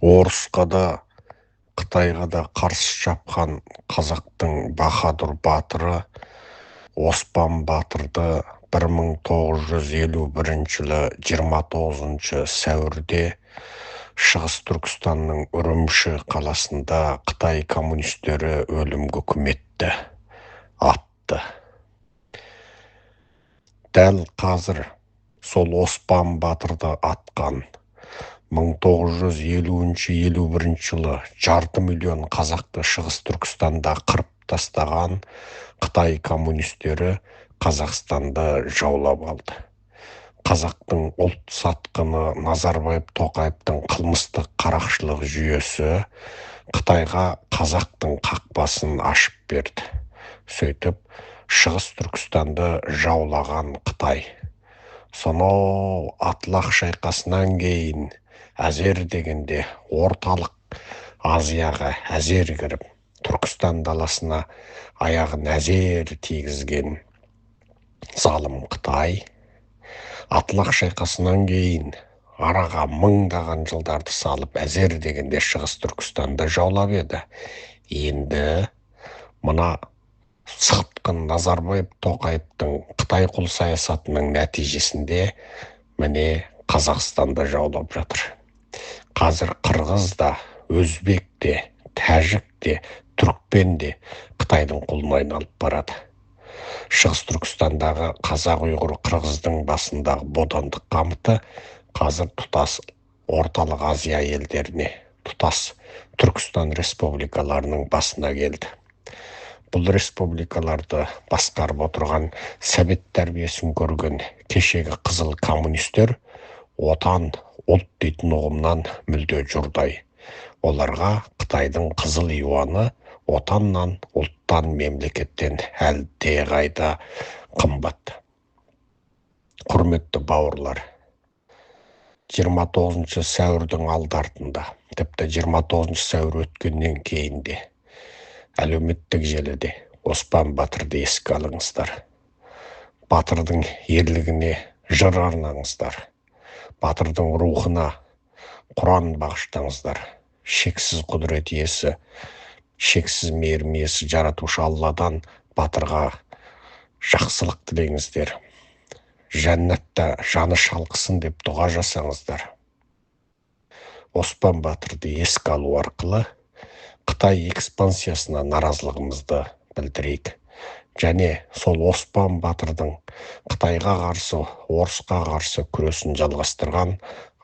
Орысқа да, Қытайға да қарсы шапқан қазақтың баһадүр батыры Оспан батырды 1951 жылы 29 сәуірде Шығыс Түркістанның Үрімші қаласында Қытай коммунистері өлімге үкім етті, атты. Дәл қазір сол Оспан батырды атқан 1950-51 жылы 500 миллион қазақты Шығыс Түркістанда қырып тастаған Қытай коммунистері Қазақстанды жаулап алды. Қазақтың ұлт сатқыны Назарбаев Тоқаевтың қылмыстық қарақшылық жүйесі Қытайға қазақтың қақпасын ашып берді. Сөйтіп, Шығыс Түркістанды жаулаған Қытай. Сонау Атлах шайқасынан кейін әзер дегенде орталық Азияға әзер кіріп, Түркістан даласына аяғын әзер тигізген залым Қытай. Атлах шайқасынан кейін араға мыңдаған жылдарды салып әзер дегенде Шығыс Түркістанды жаулап еді. Енді мына сатқын Назарбаев Тоқаевтың Қытай құл саясатының нәтижесінде міне Қазақстанды жаулап жатыр. Қазір қырғыз да, өзбек те, тәжік те, түрікпен де Қытайдың құлына айналып барады. Шығыс Түркістандағы қазақ, ұйғыр, қырғыздың басындағы бодандық қамыты қазір тұтас орталық Азия елдеріне, тұтас Түркістан республикаларының басына келді. Бұл республикаларды басқарып отырған совет тәрбиесін көрген кешегі қызыл коммунистер отан, ұлт дейтін ұғымнан мүлде жұрдай. Оларға Қытайдың қызыл юаны отаннан, ұлттан, мемлекеттен әлде қайда қымбат. Құрметті бауырлар, 29 сәуірдің алды-артында, тіпті 29 сәуір өткеннен кейін де әлеуметтік желіде Оспан батырды еске алыңыздар. Батырдың ерлігіне жыр арнаңыздар. Батырдың рухына Құран бағыштаңыздар. Шексіз құдірет иесі, шексіз мейірім иесі жаратушы Алладан батырға жақсылық тілеңіздер. Жәннатта жаны шалқысын деп дұға жасаңыздар. Оспан батырды еске алу арқылы Қытай экспансиясына наразылығымызды білдірейік. Және сол Оспан батырдың Қытайға қарсы, Орысқа қарсы күресін жалғастырған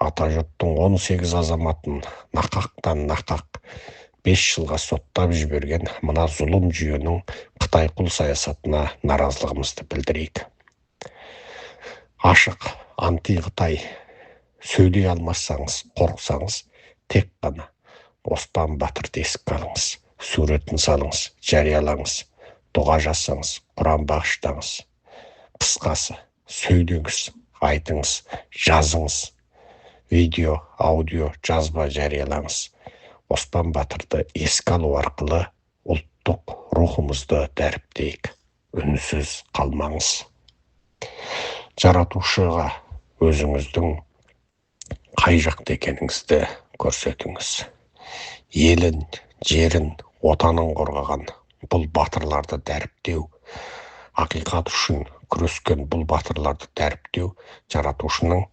атажұрттың 18 азаматын нақақтан нақақ 5 жылға соттап жіберген мына зұлым жүйенің Қытай құл саясатына наразылығымызды білдірейік. Ашық, анти-Қытай сөйлей алмасаңыз, қорықсаңыз, тек қана Оспан батырды еске алыңыз, суретін салыңыз, жариялаңыз, дұға жасаңыз, Құран бағыштаңыз. Қысқасы, сөйлеңіз, айтыңыз, жазыңыз, видео, аудио, жазба жариялаңыз. Оспан батырды еске алу арқылы ұлттық рухымызды дәріптейік. Үнсіз қалмаңыз. Жаратушыға өзіңіздің қай жақта екеніңізді көрсетіңіз. Елін, жерін, отанын қорғаған бұл батырларды дәріптеу, ақиқат үшін күрескен бұл батырларды дәріптеу жаратушының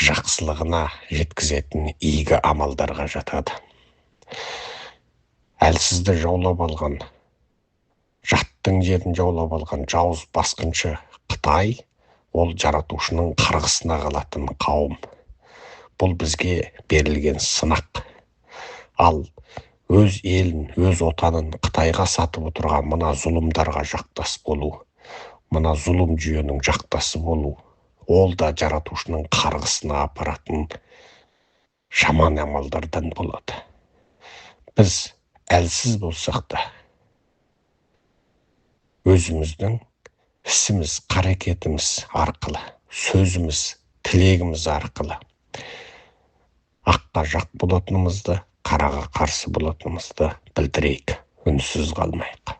жақсылығына жеткізетін игі амалдарға жатады. Әлсізді жаулап алған, жаттың жерін жаулап алған жауыз басқыншы Қытай, ол жаратушының қарғысына қалатын қауым. Бұл бізге берілген сынақ. Ал өз елін, өз отанын Қытайға сатып отырған мына зұлымдарға жақтас болу, мына зұлым жүйенің жақтасы болу, ол да жаратушының қарғысына апаратын жаман амалдардан болады. Біз әлсіз болсақ та, өзіміздің ісіміз, қарекетіміз арқылы, сөзіміз, тілегіміз арқылы аққа жақ болатынымызды, қараға қарсы болатынымызды білдірейік, үнсіз қалмайық.